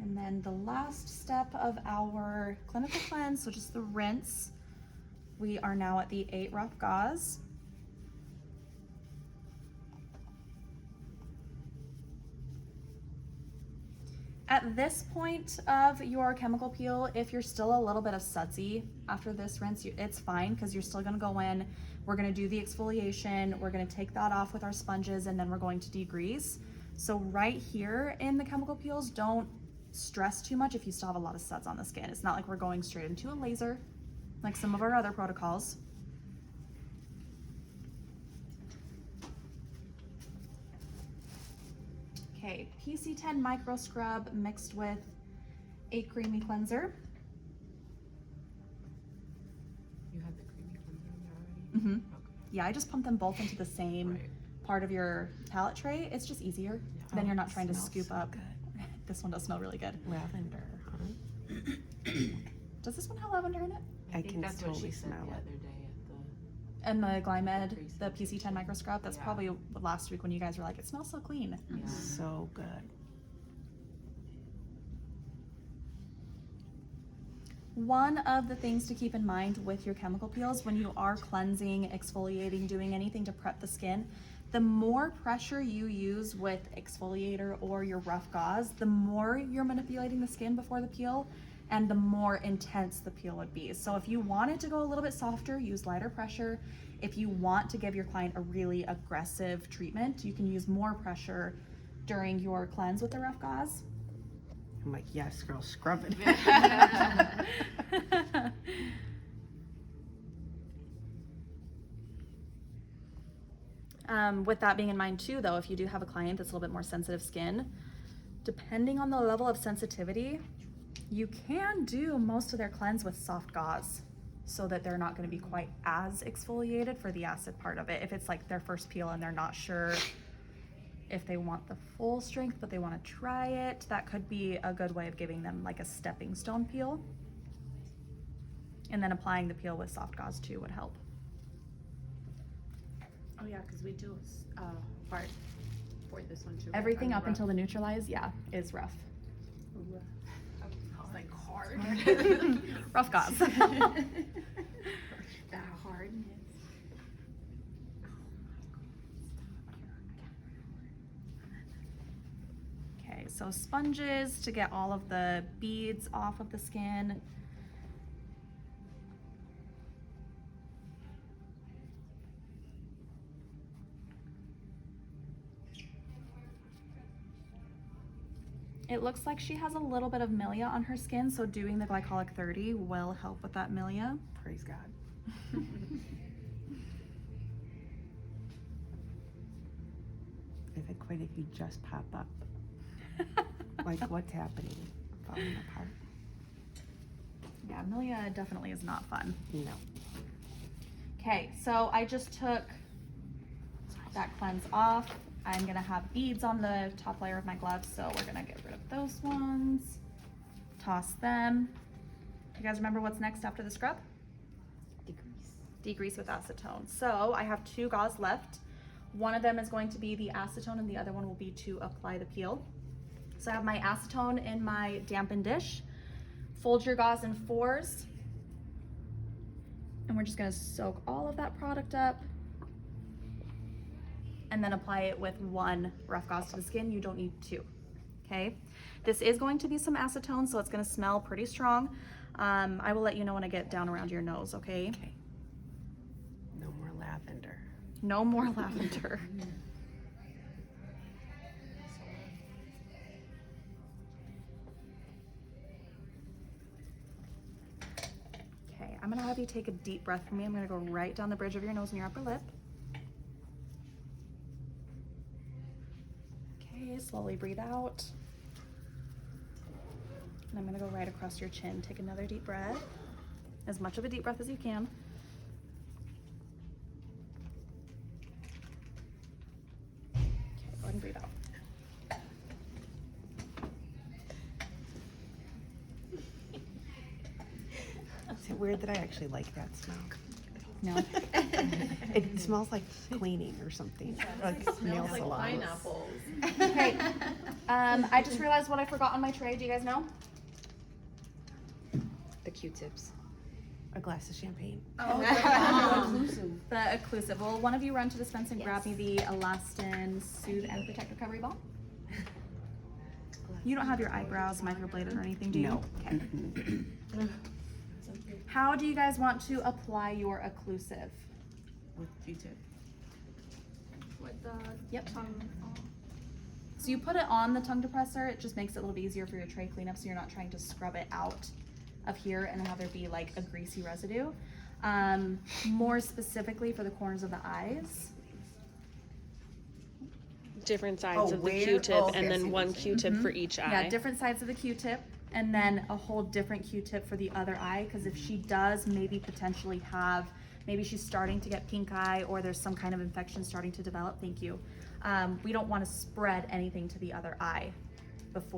And then the last step of our clinical cleanse, so just the rinse, we are now at the 8 rough gauze. At this point of your chemical peel, if you're still a little bit of sudsy after this rinse, it's fine because you're still gonna go in, we're gonna do the exfoliation, we're gonna take that off with our sponges, and then we're going to degrease. So right here in the chemical peels, don't stress too much if you still have a lot of suds on the skin. It's not like we're going straight into a laser like some of our other protocols. Okay, PC10 micro scrub mixed with a creamy cleanser. You had the creamy cleanser in there already? Mm-hmm. Okay. Yeah, I just pump them both into the same Right. part of your palette tray. It's just easier. Yeah. Then you're not it trying to smells scoop so up. good. This one does smell really good. Lavender, huh? Does this one have lavender in it? I think can that's what totally she said smell the it. other day at And the Glymed, the PC10 micro scrub, that's Yeah. probably last week when you guys were like, it smells so clean. the, yeah. So good. One of the things to keep in mind with your chemical peels when you are cleansing, exfoliating, doing anything to prep the skin, the more pressure you use with exfoliator or your rough gauze, the more you're manipulating the skin before the peel and the more intense the peel would be. So if you want it to go a little bit softer, use lighter pressure. If you want to give your client a really aggressive treatment, you can use more pressure during your cleanse with the rough gauze. I'm like, yes, girl, scrub it. With that being in mind too, though, if you do have a client that's a little bit more sensitive skin, depending on the level of sensitivity, you can do most of their cleanse with soft gauze so that they're not going to be quite as exfoliated for the acid part of it. If it's like their first peel and they're not sure if they want the full strength, but they want to try it, that could be a good way of giving them like a stepping stone peel. And then applying the peel with soft gauze too would help. Oh yeah, because we do part for this one too. right? Everything On up the until the neutralize, yeah, is rough. rough. It's like hard. Rough gauze. That hard. Okay, so sponges to get all of the beads off of the skin. It looks like she has a little bit of milia on her skin, so doing the Glycolic 30 will help with that milia. Praise God. I've had quite a few just pop up. Like, what's happening? Falling apart. Yeah, milia definitely is not fun. No. Okay, so I just took that cleanse off. I'm gonna have beads on the top layer of my gloves, so we're gonna get rid of those ones. Toss them. You guys remember what's next after the scrub? Degrease with acetone. So I have 2 gauze left. One of them is going to be the acetone and the other one will be to apply the peel. So I have my acetone in my dampened dish. Fold your gauze in 4s. And we're just gonna soak all of that product up and then apply it with 1 rough gauze to the skin. You don't need 2, okay? This is going to be some acetone, so it's gonna smell pretty strong. I will let you know when I get down around your nose, okay? Okay. No more lavender. No more lavender. Okay, I'm gonna have you take a deep breath for me. I'm gonna go right down the bridge of your nose and your upper lip. Okay, slowly breathe out. And I'm gonna go right across your chin. Take another deep breath. As much of a deep breath as you can. Okay, go ahead and breathe out. Is it weird that I actually like that smell? No. It smells like cleaning or something. Like nail Smells like salon. pineapples. Okay, I just realized what I forgot on my tray. Do you guys know? The Q-tips. A glass of champagne. Oh, the occlusive. Will one of you run to dispense and grab me the Elastin Soothe and Protect Recovery Ball? You don't have your eyebrows microbladed or anything, do you? No. Okay. How do you guys want to apply your occlusive? With Q-tip. With the Yep. tongue. So you put it on the tongue depressor. It just makes it a little bit easier for your tray cleanup, so you're not trying to scrub it out of here and have there be like a greasy residue. More specifically for the corners of the eyes. Different sides Oh, of the where? Q-tip, Oh, okay, I and see then what one you're saying. Q-tip for each eye. Yeah, different sides of the Q-tip, and then a whole different Q-tip for the other eye, because if she does maybe potentially have, maybe she's starting to get pink eye, or there's some kind of infection starting to develop, thank you. We don't want to spread anything to the other eye before